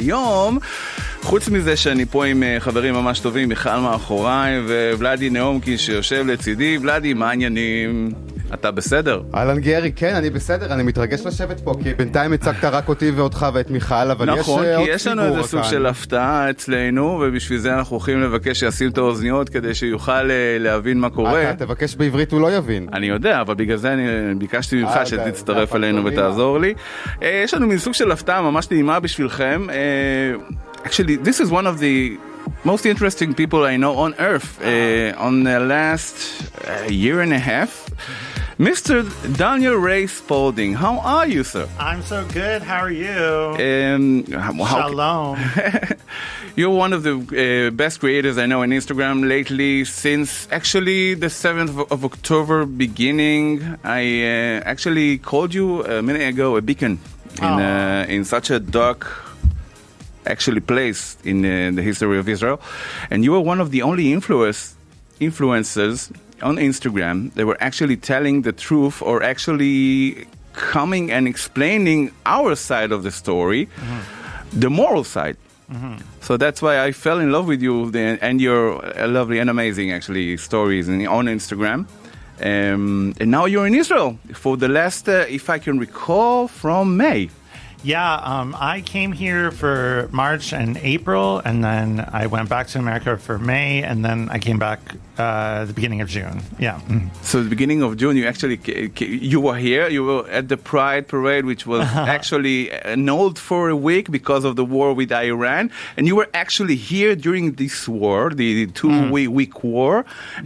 היום, חוץ מזה שאני פה עם חברים ממש טובים, מיכל מאחוריי ובלדי נאומקי שיושב לצידי. בלדי, מה העניינים? אתה בסדר? אהלן גרי, כן, אני בסדר, אני מתרגש לשבת פה, כי בינתיים הצגת רק אותי ואותך ואת מיכל, אבל נכון, יש עוד כי יש לנו איזה סוג של הפתעה אצלנו, ובשביל זה אנחנו הולכים לבקש שישים את האוזניות כדי שיוכל להבין מה קורה. אתה תבקש בעברית, הוא לא יבין. אני יודע, אבל בגלל זה אני ביקשתי ממך שתצטרף אלינו ותעזור לי. יש לנו מין סוג של הפתעה ממש נעימה בשבילכם. Actually, this is one of the most interesting people I know on earth on the last year and a half. Mr. Daniel Riaan Sפולדינג, how are you, sir? I'm so good. How are you? Shalom. You're one of the best creators I know on Instagram lately. Since actually the 7th of October beginning, I actually called you a minute ago a beacon in such a dark actually place in the history of Israel. And you were one of the only influencers on Instagram, they were actually telling the truth or actually coming and explaining our side of the story, the moral side. So that's why I fell in love with you and your lovely and amazing actually stories on Instagram. And now you're in Israel for the last, if I can recall, from May. Yeah, I came here for March and April, and then I went back to America for May, and then I came back the beginning of June. Yeah. So the beginning of June, you actually you were here. You were at the Pride Parade, which was actually annulled for a week because of the war with Iran, and you were actually here during this war, the 2-week war,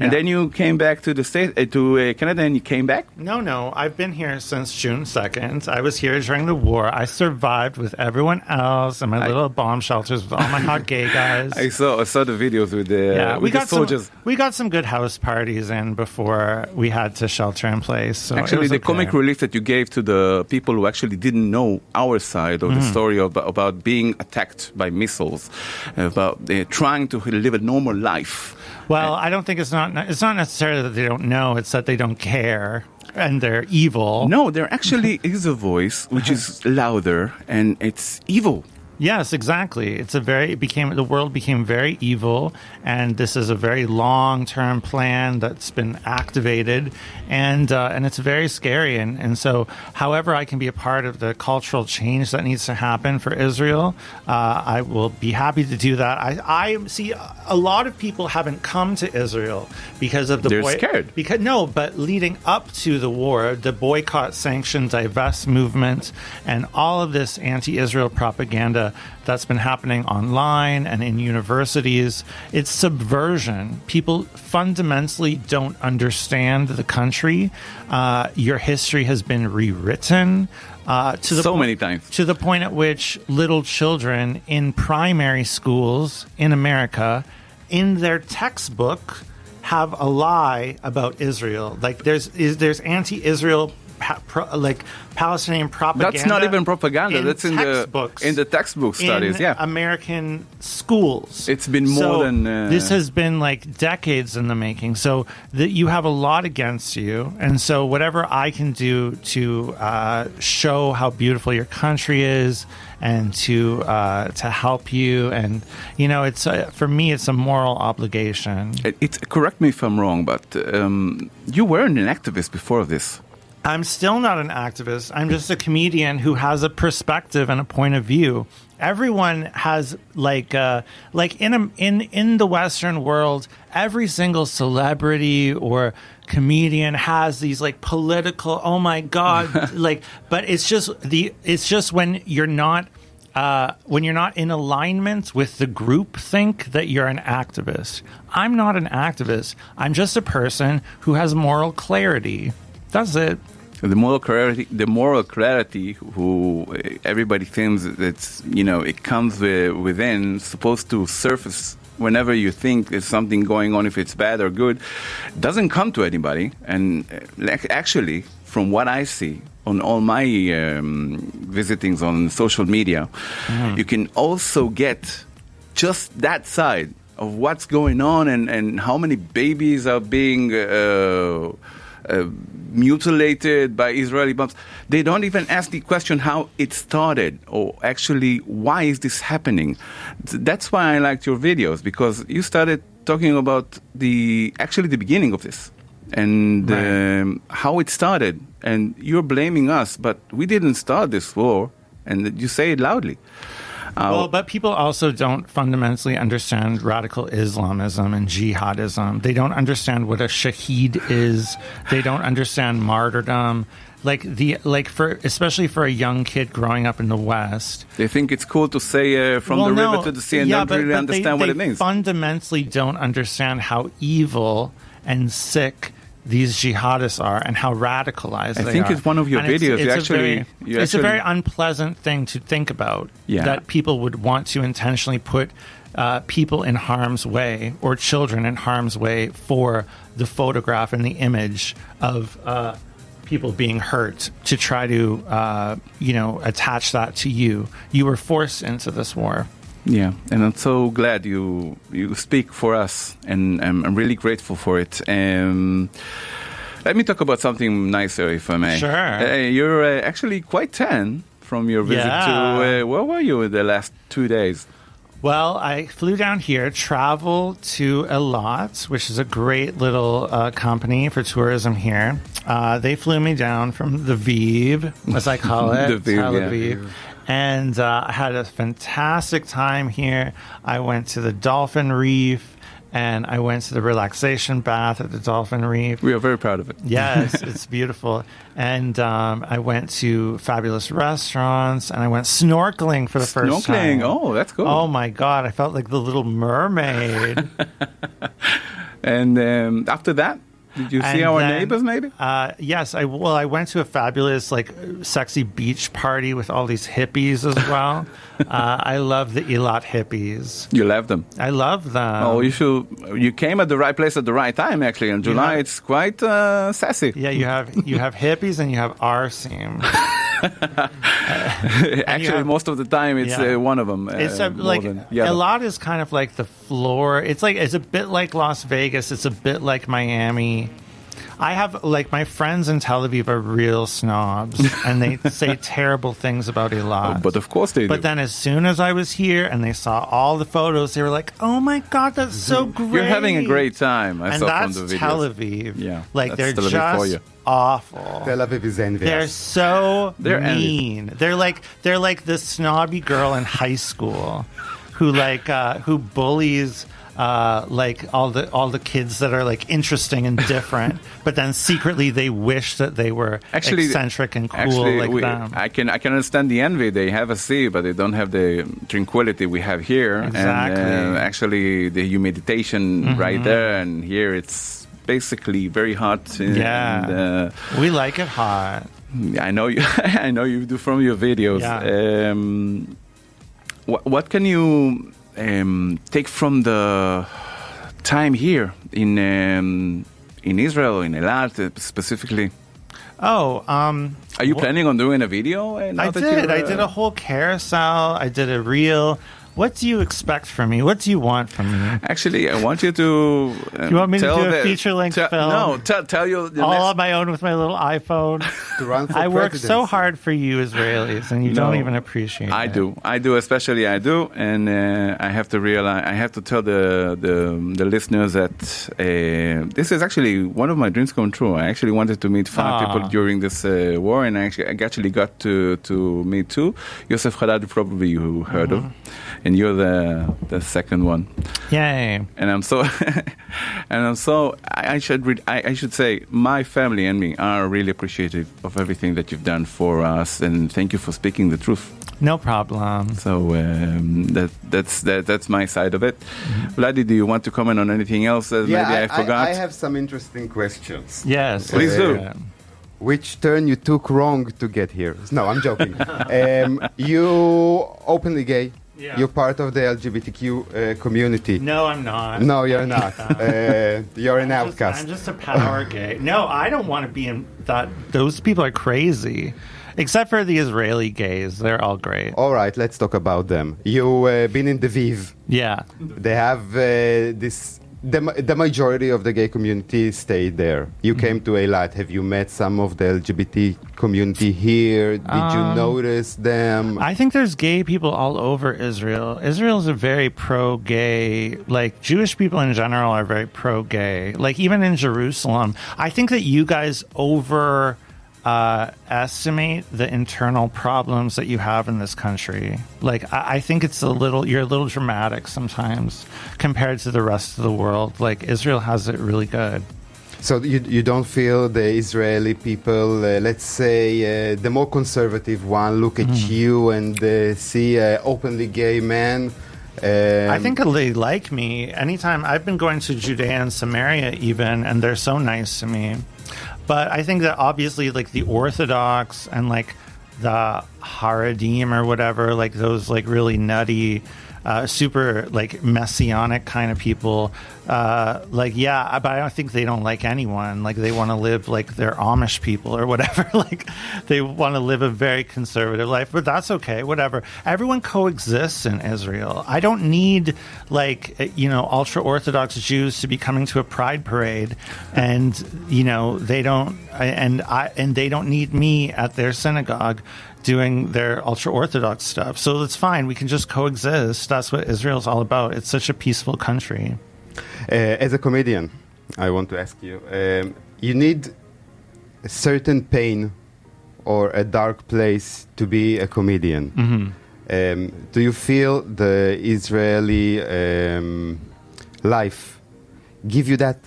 and then you came back to the state to Canada, and you came back. No, I've been here since June 2nd. I was here during the war. I survived with everyone else in my little bomb shelters with all my hot gay guys. I saw the videos with the soldiers. We got some good house parties in before we had to shelter in place. So actually, the comic relief that you gave to the people who actually didn't know our side of the story about being attacked by missiles, about trying to live a normal life. Well, I don't think it's not necessarily that they don't know; it's that they don't care. And they're evil. No, there actually is a voice which is louder, and it's evil. Yes, exactly. The world became very evil, and this is a very long-term plan that's been activated, and it's very scary. And so, however I can be a part of the cultural change that needs to happen for Israel, I will be happy to do that. I see a lot of people haven't come to Israel because of they're scared. But leading up to the war, the boycott, sanction, divest movement, and all of this anti-Israel propaganda that's been happening online and in universities. It's subversion. People fundamentally don't understand the country. Your history has been rewritten many times. To the point at which little children in primary schools in America, in their textbook, have a lie about Israel. Like there's anti-Israel Palestinian propaganda. That's not even propaganda. That's in the textbook studies. In American schools. It's been more than. This has been like decades in the making. So you have a lot against you, and so whatever I can do to show how beautiful your country is, and to help you, and it's for me, it's a moral obligation. Correct me if I'm wrong, but you weren't an activist before this. I'm still not an activist. I'm just a comedian who has a perspective and a point of view. Everyone has in the Western world, every single celebrity or comedian has these like political, oh my God, but it's just when you're not in alignment with the group think that you're an activist. I'm not an activist. I'm just a person who has moral clarity. That's it. The moral clarity, who everybody thinks that's it comes within, supposed to surface whenever you think there's something going on, if it's bad or good, doesn't come to anybody. And actually, from what I see on all my visitings on social media, you can also get just that side of what's going on and how many babies are being mutilated by Israeli bombs. They don't even ask the question how it started or actually why is this happening. That's why I liked your videos, because you started talking about the beginning of this and how it started. And you're blaming us, but we didn't start this war, and you say it loudly. Well, but people also don't fundamentally understand radical Islamism and jihadism. They don't understand what a shaheed is. They don't understand martyrdom. Especially for a young kid growing up in the West. They think it's cool to say from the river to the sea and don't really understand what it means. They fundamentally don't understand how evil and sick these jihadists are and how radicalized they are. I think it's one of your videos. It's a very unpleasant thing to think about, that people would want to intentionally put people in harm's way or children in harm's way for the photograph and the image of people being hurt, to try to, attach that to you. You were forced into this war. Yeah, and I'm so glad you speak for us, and I'm really grateful for it. Let me talk about something nicer, if I may. Sure. You're actually quite tan from your visit to... where were you the last 2 days? Well, I flew down here, traveled to Eilat, which is a great little company for tourism here. They flew me down from the Viv, as I call it, the Tel Viv, Aviv. And I had a fantastic time here. I went to the Dolphin Reef, and I went to the relaxation bath at the Dolphin Reef. We are very proud of it. Yes, it's beautiful. And I went to fabulous restaurants, and I went snorkeling for the first time. Snorkeling? Oh, that's cool. Oh, my God. I felt like the Little Mermaid. And after that? Did you see our neighbors, maybe? Yes. I went to a fabulous, sexy beach party with all these hippies as well. I love the Eilat hippies. You love them? I love them. Oh, you came at the right place at the right time, actually. In July, it's quite sassy. Yeah, you have hippies and you have arseem. Actually, most of the time, it's one of them. It's Eilat is kind of like the floor. It's a bit like Las Vegas. It's a bit like Miami. I have, my friends in Tel Aviv are real snobs, and they say terrible things about Eilat. Oh, but of course they do. But then as soon as I was here and they saw all the photos, they were like, oh my God, that's so great. You're having a great time, I saw from the videos. And that's Tel Aviv. Yeah, they're just awful. Tel Aviv is envious. They're mean. They're like the snobby girl in high school who bullies all the kids that are interesting and different, but then secretly they wish that they were eccentric and cool them. I can understand the envy. They have a sea, but they don't have the tranquility we have here. Exactly. And actually, the humidity right there, and here it's basically very hot. And, we like it hot. I know you. I know you do from your videos. Yeah. What can you take from the time here in Israel, in Eilat specifically? Are you planning on doing a video? I did a whole carousel. I did a reel. What do you expect from me? What do you want from me? Actually, I want you to you want me to do a feature-length film? No, tell you all on my own with my little iPhone. To run for I work so hard for you Israelis, and you don't even appreciate it. I do, especially I do, and I have to realize, I have to tell the listeners that this is actually one of my dreams come true. I actually wanted to meet 5 people during this war, and I actually got to meet 2. Yosef Haddad, probably you heard of. And you're the second one. Yay! And I'm so, I should say, my family and me are really appreciative of everything that you've done for us, and thank you for speaking the truth. No problem. So that's my side of it. Vladi, do you want to comment on anything else that maybe I forgot? I have some interesting questions. Yes, please do. Which turn you took wrong to get here? No, I'm joking. You openly gay. Yeah. You're part of the LGBTQ community. No, I'm not. No, you're not. You're an outcast. I'm just a power gay. No, I don't want to be in that. Those people are crazy. Except for the Israeli gays. They're all great. All right, let's talk about them. You've been in the Viv. Yeah. They have this the majority of the gay community stayed there. You came to Eilat. Have you met some of the LGBT community here? Did you notice them? I think there's gay people all over Israel. Israel is a very pro-gay, like Jewish people in general are very pro-gay. Like even in Jerusalem, I think that you guys estimate the internal problems that you have in this country. Like I think you're a little dramatic sometimes compared to the rest of the world. Like Israel has it really good. So you don't feel the Israeli people, let's say the more conservative one, look at you and see an openly gay man? I think they like me. Anytime I've been going to Judea and Samaria even, and they're so nice to me. But I think that obviously like the Orthodox and like the Haredim or whatever, like those like really nutty, super like messianic kind of people, but I think they don't like anyone. Like they want to live like they're Amish people or whatever. Like they want to live a very conservative life, but that's okay, whatever. Everyone coexists in Israel. I don't need like, ultra Orthodox Jews to be coming to a pride parade and, they don't need me at their synagogue doing their ultra-Orthodox stuff. So it's fine. We can just coexist. That's what Israel's all about. It's such a peaceful country. As a comedian, I want to ask you, you need a certain pain or a dark place to be a comedian. Do you feel the Israeli life give you that?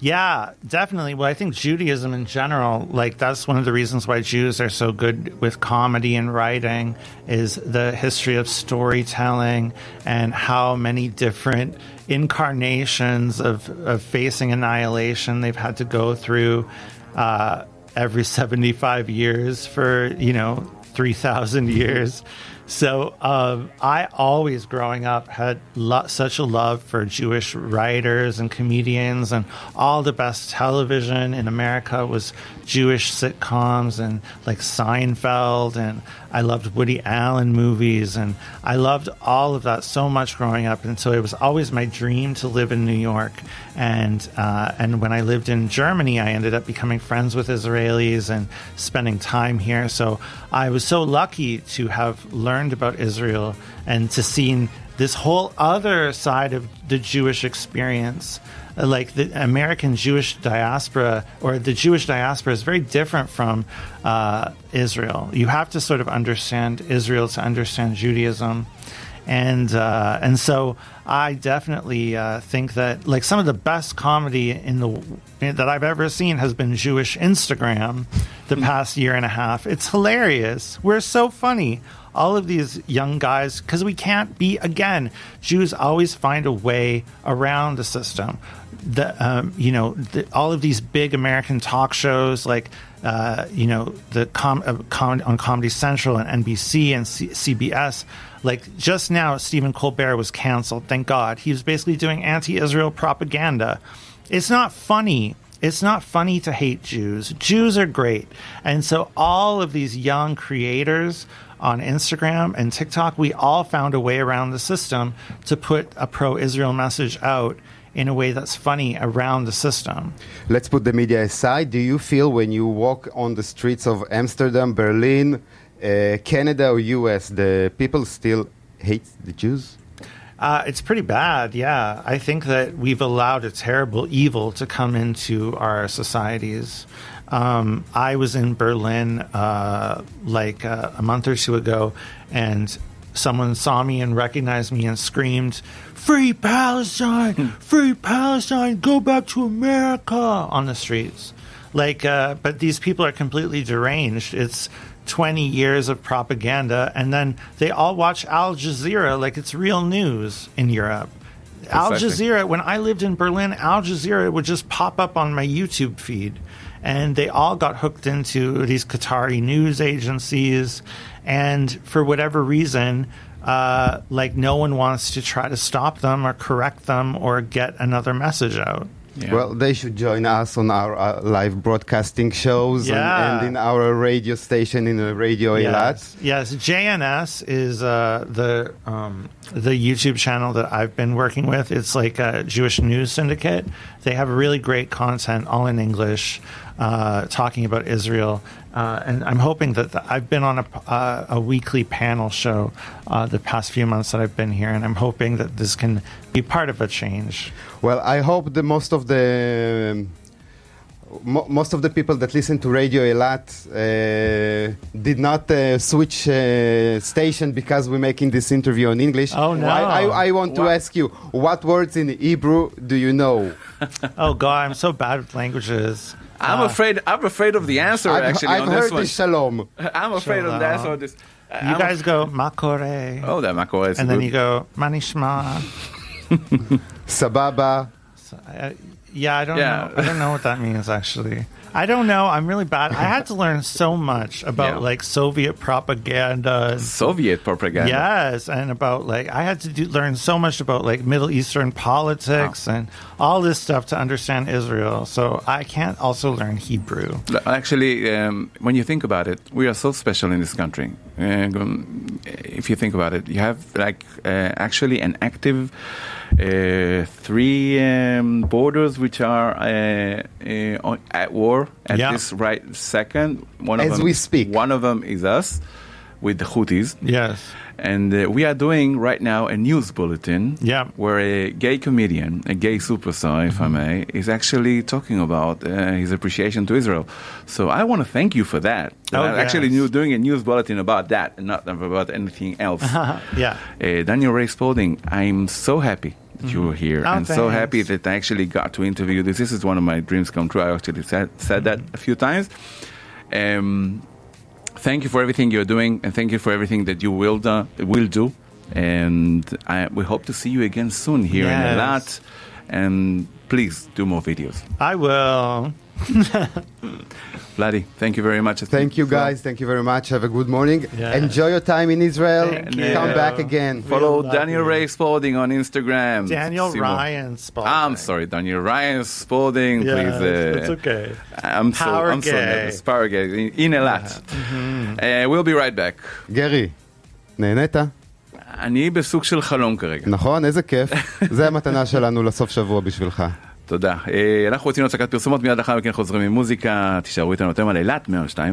Yeah, definitely. Well, I think Judaism in general, like that's one of the reasons why Jews are so good with comedy and writing is the history of storytelling and how many different incarnations of facing annihilation they've had to go through every 75 years for, 3,000 years. So I always, growing up, had such a love for Jewish writers and comedians, and all the best television in America was Jewish sitcoms and like Seinfeld, and I loved Woody Allen movies, and I loved all of that so much growing up. And so it was always my dream to live in New York. And when I lived in Germany, I ended up becoming friends with Israelis and spending time here. So I was so lucky to have learned about Israel and to see this whole other side of the Jewish experience. Like the American Jewish diaspora, or the Jewish diaspora, is very different from Israel. You have to sort of understand Israel to understand Judaism. And so I definitely think that like some of the best comedy that I've ever seen has been Jewish Instagram the past year and a half. It's hilarious. We're so funny. All of these young guys, because we can't be, again, Jews always find a way around the system. All of these big American talk shows like, on Comedy Central and NBC and CBS, like just now, Stephen Colbert was canceled. Thank God. He was basically doing anti-Israel propaganda. It's not funny. It's not funny to hate Jews. Jews are great. And so all of these young creators on Instagram and TikTok, we all found a way around the system to put a pro-Israel message out in a way that's funny around the system. Let's put the media aside. Do you feel when you walk on the streets of Amsterdam, Berlin, Canada or US, the people still hate the Jews? It's pretty bad, yeah. I think that we've allowed a terrible evil to come into our societies. I was in Berlin a month or two ago, and someone saw me and recognized me and screamed, "Free Palestine! Free Palestine! Go back to America!" on the streets. But these people are completely deranged. It's 20 years of propaganda, and then they all watch Al Jazeera like it's real news in Europe. Al Jazeera, when I lived in Berlin, Al Jazeera would just pop up on my YouTube feed. And they all got hooked into these Qatari news agencies. And for whatever reason, no one wants to try to stop them or correct them or get another message out. Yeah. Well, they should join us on our live broadcasting shows and in our radio station in Radio Elat. Yes, JNS is the YouTube channel that I've been working with. It's like a Jewish news syndicate. They have really great content, all in English, talking about Israel. And I'm hoping that I've been on a weekly panel show the past few months that I've been here, and I'm hoping that this can be part of a change. Well, I hope that most of the people that listen to Radio Elat did not switch station because we're making this interview in English. Oh, no. I want to ask you, what words in Hebrew do you know? Oh, God, I'm so bad with languages. I'm afraid of the answer, actually, I've on this heard one. the shalom. I'm afraid of the answer of this. You guys go, makore. Oh, that makore is And then good. you go, manishma. Sababa. Yeah, I don't know. I don't know what that means, actually. I don't know. I'm really bad. I had to learn so much about like Soviet propaganda. Soviet propaganda. Yes, and about like I had to learn so much about like Middle Eastern politics and all this stuff to understand Israel. So I can't also learn Hebrew. Actually, when you think about it, we are so special in this country. If you think about it, you have like actually an active 3 borders which are at war at this right second. As we speak. One of them is us with the Houthis. Yes. And we are doing right now a news bulletin where a gay comedian, a gay superstar, if I may, is actually talking about his appreciation to Israel. So I want to thank you for that. Actually doing a news bulletin about that and not about anything else. Daniel Ray Sspoulding, I'm so happy that you were here and so happy that I actually got to interview you. This is one of my dreams come true. I actually said that a few times. Thank you for everything you're doing, and thank you for everything that you will do. And we hope to see you again soon here in Elat. And please do more videos. I will. Vladi, thank you very much. Thank you, guys. Thank you very much. Have a good morning. Enjoy your time in Israel. Come back again. Follow Daniel Ray Sspoulding on Instagram. Daniel Ria'n Sspoulding. I'm sorry, Daniel Ria'n Sspoulding. Please. It's okay. I'm so nervous. Powergate in Elat. We'll be right back. גרי, נהנית? אני בסוג של חלום כרגע. נכון, איזה כיף. זה המתנה שלנו לסוף שבוע בשבילך. תודה. אנחנו רוצים להפסקת פרסומות, מיד לאחר מכן חוזרים עם מוזיקה. תישארו איתנו יותר על אילת 102.